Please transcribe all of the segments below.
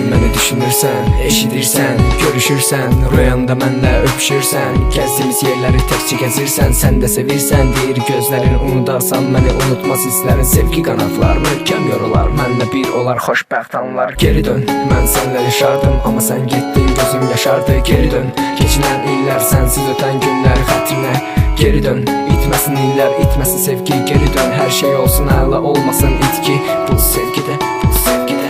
Sən məni düşünürsən, eşidirsən, görüşürsən, rüyanda mənlə öpüşürsən, gəzdiyimiz yerləri təkcə gəzirsən, sən də sevirsən, deyir gözlərin unudarsan məni, unutmaz hisslərin, sevgi qanatlar möhkəm yorular, mənlə bir olar xoşbəxt anlar. Geri dön, mən sənlə yaşardım, amma sən getdin, gözüm yaşardı. Geri dön, keçilən illər, sənsiz ötən günlər xətrinə. Geri dön, itməsin illər, itməsin sevgi. Geri dön, hər şey olsun əla, olmasın itki. Bu sevgidə, bu sevgidə.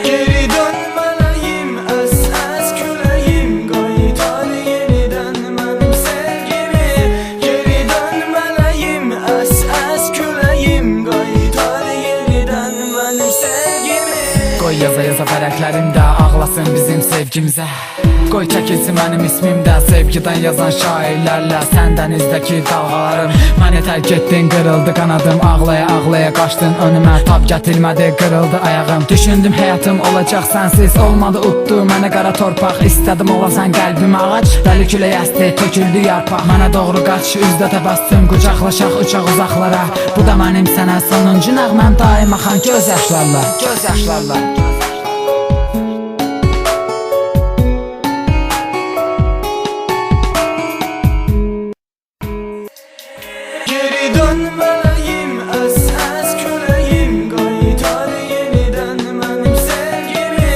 Geri dön mələyim, əs küləyim, qaytar yenidən mənim sevgimi. Geri dön mələyim, əs küləyim, qaytar yenidən mənim sevgimi. Qoy yaza yaza vərəqlərimdə ağlasın bizim sevgimizə. Qoy çəkilsin mənim ismimdə sevgidən yazan şairlərlə. Sən dənizdəki dalğalarım, məni tərk etdin, qırıldı qanadım. Ağlaya ağlaya qaçdın önümə, tab gətirmədi, qırıldı ayağım. Düşündüm həyatım olacaq sənsiz, olmadı utdu mənə qara torpaq. İstədim olasan qəlbimə ağac, dəli külək əsdi, töküldü yarpaq. Mənə doğru qaç, üzdə təbəssüm, qucaqlaşaq uçaq uzaqlara. Bu da mənim sənə sonuncu nəğməm, daim axan göz yaşlarla, göz yaşlarla. Geri dön mələyim, əs küləyim, qaytar yenidən mənim sevgimi.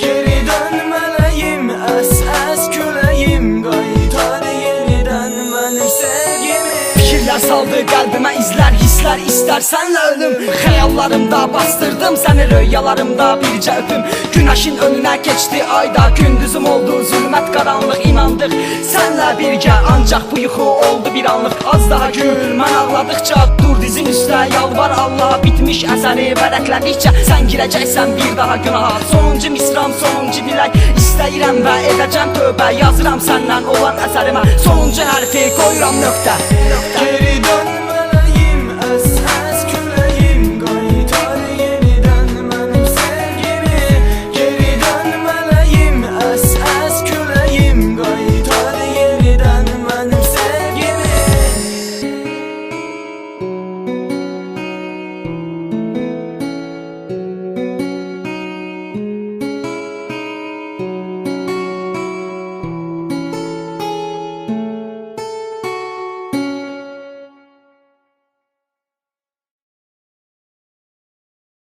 Geri dön mələyim, əs küləyim, qaytar yenidən mənim sevgimi. Fikirlər saldı qəlbimə izlər, hisslər istərsənlə ölüm. Xəyallarımda bastırdım səni, röyalarımda bircə öpüm. Günəşin önünə keçdi ayda, gündüzüm oldu zülmət qaranlıq. İnandıq sənlə birgə, ancaq bu yuxu oldu bir anlıq. Az daha gül, mən ağladıqca dur dizin üstə, yalvar Allaha. Bitmiş əsəri vərəqlədikcə sən girəcəksən bir daha günaha. Sonuncu misram, sonuncu dilək istəyirəm və edəcəm tövbə. Yazıram səndən olan əsərimə sonuncu hərfi qoyuram nöqtə. Geri dön